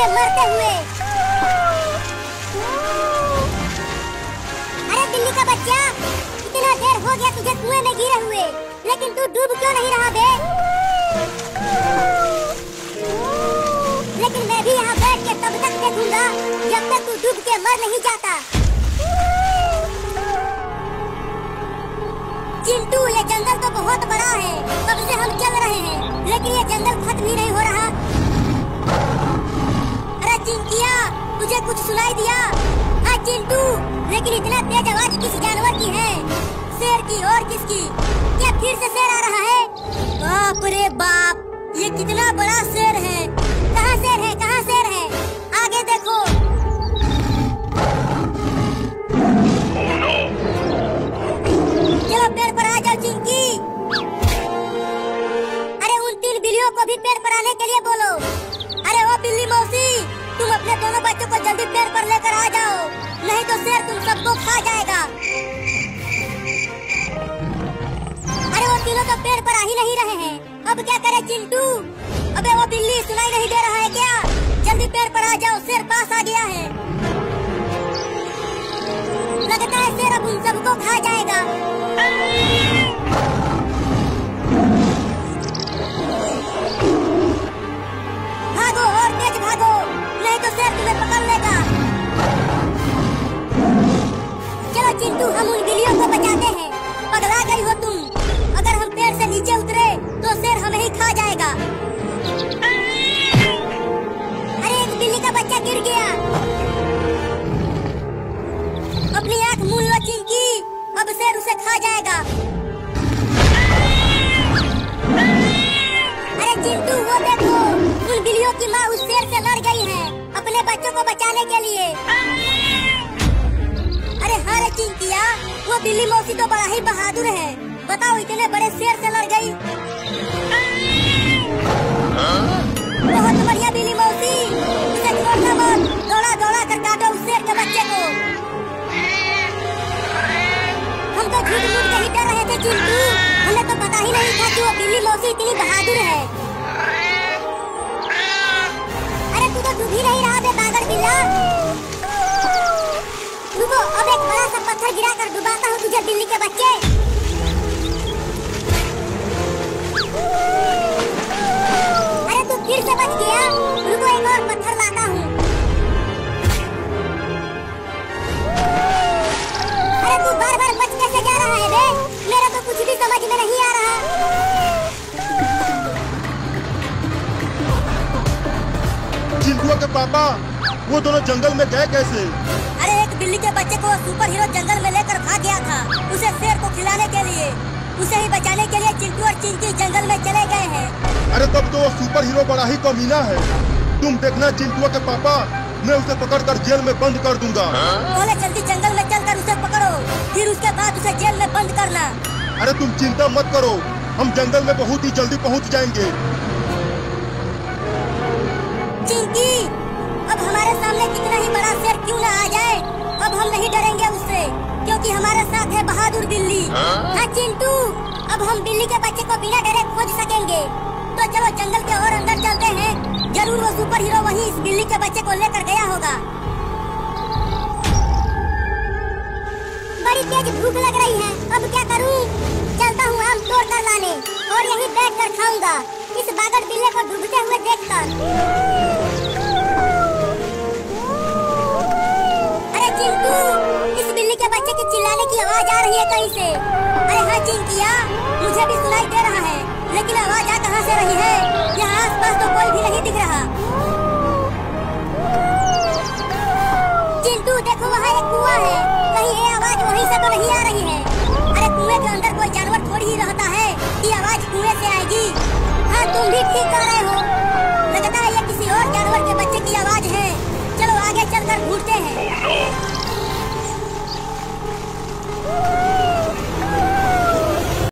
मुझे मरते हुए। अरे बिल्ली का बच्चा, इतना देर हो गया तुझे कुएं में गिरे हुए, लेकिन तू डूब क्यों नहीं रहा बे? लेकिन मैं भी यहाँ बैठ के तब तक देखूंगा जब तक तू डूब के मर नहीं जाता। चिंटू, ये जंगल तो बहुत बड़ा है, कब से हम चल रहे हैं, लेकिन ये जंगल खत्म ही नहीं हो रहा। अरे चिंटिया, तुझे कुछ सुनाई दिया? हाँ चिंटू, लेकिन इतना तेज आवाज किस जानवर की है? शेर की और किसकी? क्या फिर से शेर आ रहा है? बाप रे बाप, ये कितना बड़ा शेर है। कहाँ शेर है, कहाँ शेर है? आगे देखो। चलो पेड़ पर आ जाओ चिंकी। अरे उन 3 बिल्लियों को भी पेड़ पर आने के लिए बोलो। अरे वो बिल्ली मौसी, तुम अपने दोनों बच्चों को जल्दी पेड़ पर लेकर आ जाओ, नहीं तो शेर तुम सबको खा जाएगा। अरे वो तीनों तो पेड़ पर आ ही नहीं रहे हैं, अब क्या करे चिंटू? अबे वो बिल्ली सुनाई नहीं दे रहा है क्या? जल्दी पेड़ पर आ जाओ, शेर पास आ गया है। लगता है शेर अब उन सबको खा जाएगा। भागो और तेज भागो, नहीं तो शेर तुम्हें पकड़ लेगा। चलो चिंटू, हम उन बिल्लियों को बचाते हैं। पगला गई हो तुम? अगर हम पेड़ से नीचे उतरे तो शेर हमें ही खा जाएगा। अरे एक बिल्ली का बच्चा गिर गया। अपनी आँख मूंद लो चिंकी, अब शेर उसे खा जाएगा। अरे चिंटू, वो देखो, उन बिल्लियों की माँ उस शेर से लड़ गई है अपने बच्चों को बचाने के लिए। अरे हाँ रे चिंकिया, वो बिल्ली मौसी तो बड़ा ही बहादुर है। बताओ, इतने बड़े शेर से लड़ गई। बहुत बढ़िया बिल्ली मौसी, उसे छोड़ना मत, दौड़ा दौड़ा कर काटो उस शेर के बच्चे को। हम तो झूठ मूठ के ही डर रहे थे चिंटू, हमें तो पता ही नहीं था कि वो बिल्ली मौसी इतनी बहादुर है। अरे तू तो डूब ही नहीं रहा बे बागर बिल्ला। रुको, अब एक बड़ा सा पत्थर गिरा कर डुबाता हूँ तुझे बिल्ली के बच्चे। अरे तू फिर से बच गया, रुको एक और पत्थर लाता हूँ। अरे तू बार बार बच कैसे जा रहा है बे? मेरा तो कुछ भी समझ में नहीं आ रहा। चिंटू के पापा, वो दोनों जंगल में गए कैसे? अरे एक बिल्ली के बच्चे को सुपर हीरो जंगल में लेकर भाग गया था, उसे शेर को खिलाने के लिए। उसे ही बचाने के लिए चिंटू और चिंकी जंगल में चले गए हैं। अरे तब तो वो सुपर हीरो बड़ा ही कमीना है। तुम देखना चिंटू के पापा, मैं उसे पकड़कर जेल में बंद कर दूंगा। पहले जल्दी जंगल में चलकर उसे पकड़ो, फिर उसके बाद उसे जेल में बंद करना। अरे तुम चिंता मत करो, हम जंगल में बहुत ही जल्दी पहुंच जाएंगे। चिंकी, अब हमारे सामने कितना ही बड़ा शेर क्यों न आ जाए, अब हम नहीं डरेंगे उससे, क्योंकि हमारे साथ है बहादुर बिल्ली। हाँ चिंटू, अब हम बिल्ली के बच्चे को बिना डरे खोज सकेंगे। तो चलो जंगल के और अंदर चलते हैं, जरूर वो सुपर हीरो वहीं इस बिल्ली के बच्चे को लेकर गया होगा। बड़ी तेज भूख लग रही है, अब क्या करूं? चलता हूँ आम तोड़ कर लाने और यहीं बैठ कर खाऊंगा, इस बागर बिल्ले को डूबते हुए देखकर। अरे चिंटू, इस बिल्ली के बच्चे की चिल्लाने की आवाज आ रही है कहीं से। अरे हाँ चिंकिया, मुझे भी सुनाई दे रहा है, लेकिन आवाज आ कहाँ से रही है? यहाँ आसपास तो कोई भी नहीं दिख रहा। चिंटू देखो, वहाँ एक कुआं है, कहीं ये आवाज वहीं से तो नहीं आ रही है? अरे कुएं के अंदर कोई जानवर थोड़ी ही रहता है कि आवाज कुएं से आएगी। हाँ तुम भी ठीक कह रहे हो, लगता है ये किसी और जानवर के बच्चे की आवाज है। चलो आगे चलकर ढूंढते हैं।